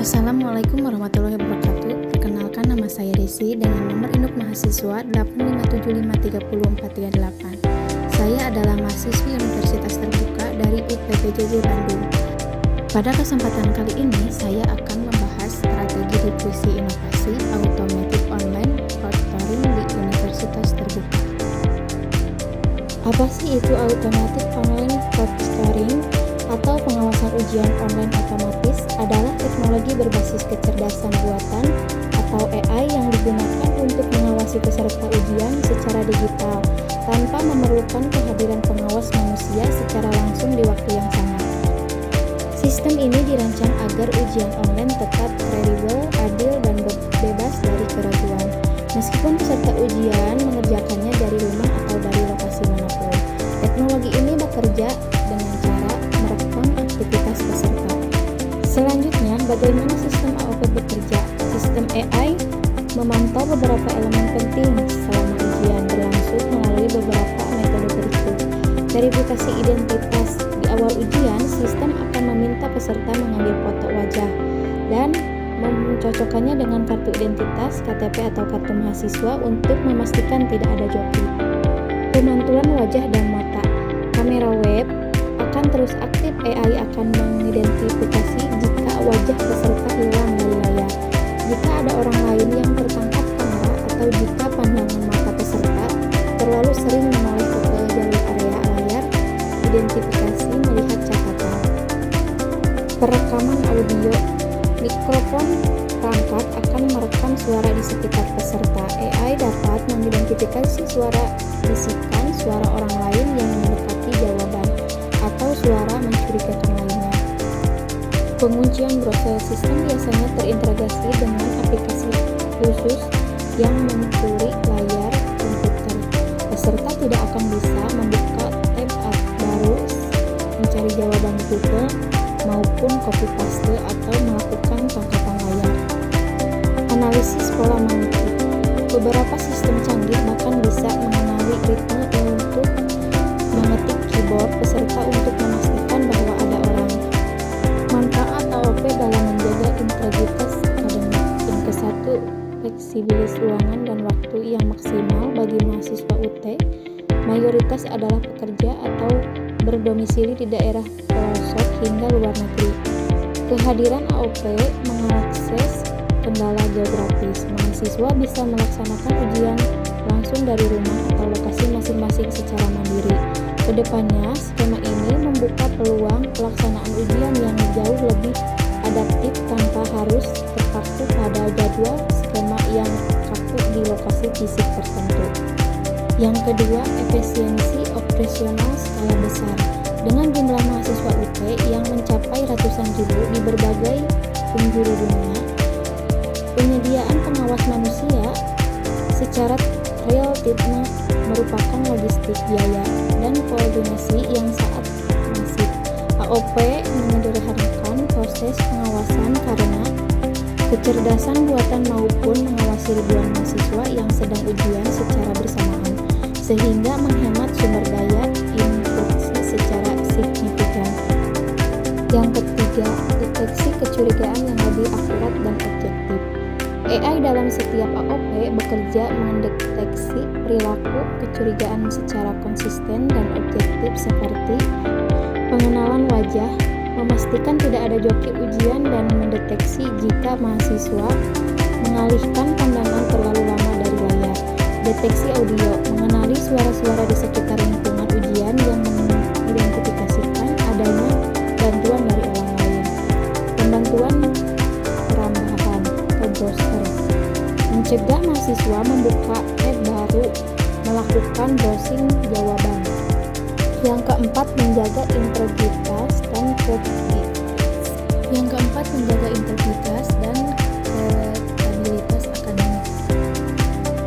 Assalamualaikum warahmatullahi wabarakatuh. Perkenalkan, nama saya Desi dengan nomor induk mahasiswa 857530438. Saya adalah mahasiswi Universitas Terbuka dari UPPJJ Bandung. Pada kesempatan kali ini, saya akan membahas strategi diskusi inovasi automotif online proctoring di Universitas Terbuka. Apa sih itu automotif online proctoring atau pengawasan ujian online otomatis? Adalah teknologi berbasis kecerdasan buatan atau AI yang digunakan untuk mengawasi peserta ujian secara digital tanpa memerlukan kehadiran pengawas manusia secara langsung di waktu yang sama. Sistem ini dirancang agar ujian online tetap kredibel, adil, dan bebas dari keraguan, meskipun peserta ujian mengerjakannya dari rumah atau dari lokasi manapun. Teknologi ini bekerja dengan cara merekam aktivitas peserta. Selanjutnya, bagaimana sistem AOP bekerja? Sistem AI memantau beberapa elemen penting selama ujian berlangsung melalui beberapa metode berikut. Verifikasi identitas. Di awal ujian, sistem akan meminta peserta mengambil foto wajah dan mencocokkannya dengan kartu identitas, KTP atau kartu mahasiswa untuk memastikan tidak ada joki. Pemantulan wajah dan mata. Kamera web akan terus aktif. AI akan mengidentifikasi jika wajah peserta hilang dari layar, jika ada orang lain yang tertangkap kamera, atau jika pandangan mata peserta terlalu sering menoleh ke jalur area layar. Identifikasi melihat catatan. Perekaman audio. Mikrofon perangkat akan merekam suara di sekitar peserta. AI dapat mengidentifikasi suara bisikan, suara orang lain yang mendekati jawaban, atau suara mencurigakan lainnya. Penguncian browser. Sistem biasanya terintegrasi dengan aplikasi khusus yang mencuri layar komputer. Peserta tidak akan bisa membuka tab baru, mencari jawaban di Google, maupun copy paste atau melakukan tangkapan layar. Analisis pola mengetik. Beberapa sistem canggih bahkan bisa mengenali ritme untuk mengetik keyboard peserta untuk memastikan bahwa ada orang. Manfaat AOP dalam menjaga integritas akademik. Yang ke-1, fleksibilis ruangan dan waktu yang maksimal bagi mahasiswa UT. Mayoritas adalah pekerja atau berdomisili di daerah pelosok hingga luar negeri. Kehadiran AOP mengakses kendala geografis. Mahasiswa bisa melaksanakan ujian langsung dari rumah atau lokasi masing-masing secara mandiri. Kedepannya, skema ini membuka peluang pelaksanaan ujian yang jauh lebih adaptif tanpa harus terpaku pada jadwal skema yang kaku di lokasi fisik tertentu. Yang kedua, efisiensi operasional skala besar. Dengan jumlah mahasiswa UT yang mencapai ratusan ribu di berbagai penjuru dunia, penyediaan pengawas manusia secara real-time merupakan logistik, biaya, dan koordinasi yang sangat masif. AOP menyederhanakan proses pengawasan karena kecerdasan buatan maupun mengawasi ribuan mahasiswa yang sedang ujian secara bersamaan, sehingga menghemat sumber daya instruksi secara signifikan. Yang ketiga, deteksi kecurigaan yang lebih akurat dan objektif. AI dalam setiap AOP bekerja mendeteksi perilaku kecurigaan secara konsisten dan objektif seperti pengenalan wajah, memastikan tidak ada joki ujian, dan mendeteksi jika mahasiswa mengalihkan pandangan terlalu lama dari layar. Deteksi audio, mengenali suara-suara di sekitar lingkungan ujian yang mengidentifikasikan adanya bantuan dari orang lain. Pembantuan perambahan atau browser, mencegah mahasiswa membuka tab baru, melakukan browsing jawaban. Yang keempat, menjaga integritas dan kredibilitas akademik.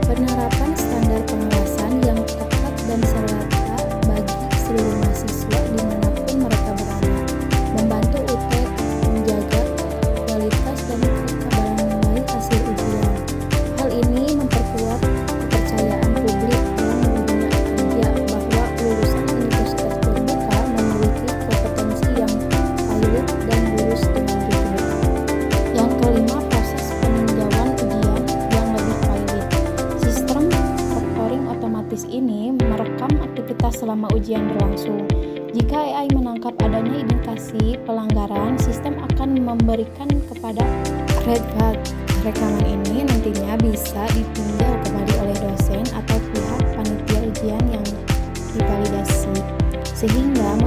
Penerapan standar pengawasan yang ketat dan serata bagi seluruh mahasiswa dimanapun mereka berada, membantu UT menjaga kualitas dan kekebalan nilai hasil ujian. Hal ini memperkuat kepercayaan publik dalam dunia kerja bahwa lulusan Universitas Terbuka memiliki kompetensi yang valid dan lulus dengan jujur. ujian berlangsung. Jika AI menangkap adanya indikasi pelanggaran, sistem akan memberikan kepada red flag. Rekaman ini nantinya bisa ditinjau kembali oleh dosen atau pihak panitia ujian yang divalidasi, sehingga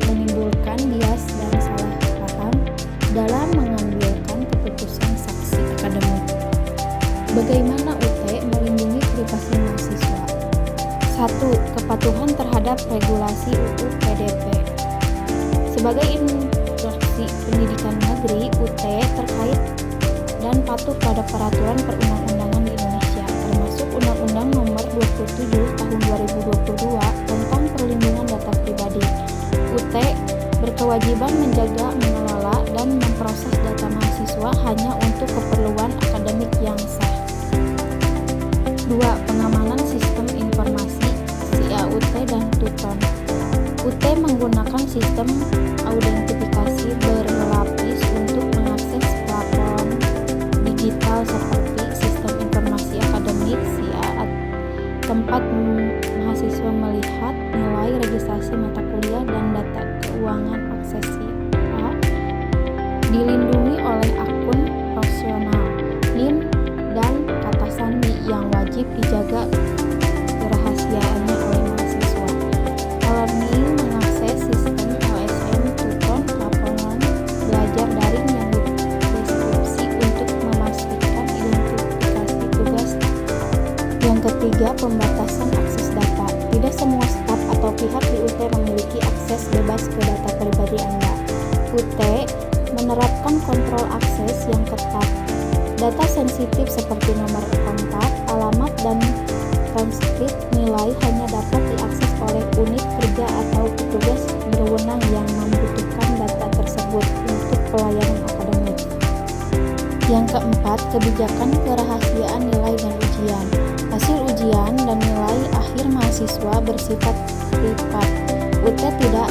menimbulkan bias dan salah paham dalam mengambilkan keputusan saksi akademik. Bagaimana UT melindungi privasi mahasiswa? 1. Kepatuhan terhadap regulasi UU PDP. Sebagai institusi pendidikan negeri, UT terkait dan patuh pada peraturan perundang-undangan di Indonesia, termasuk Undang-Undang Nomor 27 Tahun 2022 tentang Perlindungan Data Pribadi. UT berkewajiban menjaga, mengelola, dan memproses data mahasiswa hanya untuk keperluan akademik yang sah. 2. Pengamanan sistem informasi (SIA-UT dan Tuton). UT menggunakan sistem autentifikasi berlapis untuk mengakses platform digital seperti Sistem Informasi Akademik SIA, tempat mahasiswa melihat nilai registrasi mata kuliah dan data keuangan akses SIA, dilindungi oleh akun profesional, NIM, dan kata sandi yang wajib dijaga kerahasiaannya oleh mahasiswa. E-learning mengakses sistem LSM Tuton, laporan belajar daring yang dideskripsi untuk memastikan identifikasi tugas. Yang ketiga, pembatasan akses data. Tidak semua staf atau pihak di UT memiliki akses bebas ke data pribadi Anda. UT menerapkan kontrol akses yang ketat. Data sensitif seperti nomor kontak, alamat, dan transkrip nilai hanya dapat diakses oleh unit kerja atau petugas berwenang yang membutuhkan data tersebut untuk pelayanan akademik. Yang keempat, kebijakan kerahasiaan nilai dan ujian. Hasil ujian dan nilai akhir mahasiswa bersifat privat. UT tidak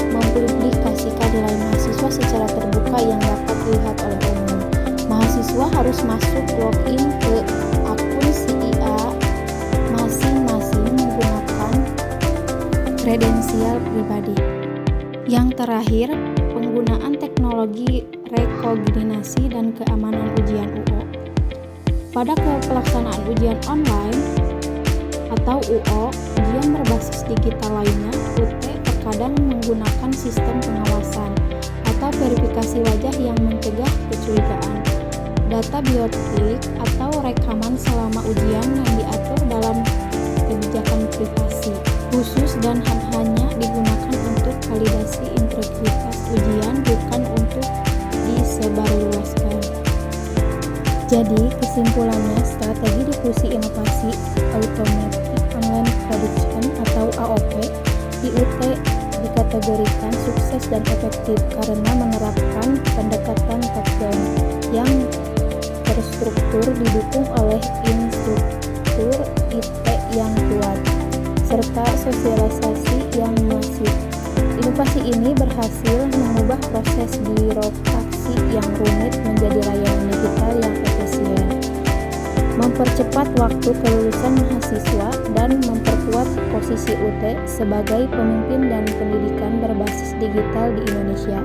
mempublikasikan nilai mahasiswa secara terbuka yang dapat dilihat oleh umum. Mahasiswa harus masuk login ke akun SIA masing-masing menggunakan kredensial pribadi. Yang terakhir, penggunaan teknologi rekognisasi dan keamanan ujian UO. Pada pelaksanaan ujian online atau UO, ujian berbasis digital lainnya, UT terkadang menggunakan sistem pengawasan atau verifikasi wajah yang mencegah kecurigaan. Data biometrik atau rekaman selama ujian yang diatur dalam kebijakan privasi khusus dan hanya digunakan untuk validasi integritas ujian, bukan untuk disebarluaskan. Jadi, kesimpulannya, strategi diskusi inovasi Automatic Online Prediction atau AOP di UT dikategorikan sukses dan efektif karena menerapkan pendekatan top-down yang terstruktur didukung oleh instruktur IT yang kuat, serta sosialisasi yang masif. Inovasi ini berhasil mengubah proses birokrasi yang rumit menjadi layanan digital yang efisien, mempercepat waktu kelulusan mahasiswa, dan memperkuat posisi UT sebagai pemimpin dan pendidikan berbasis digital di Indonesia.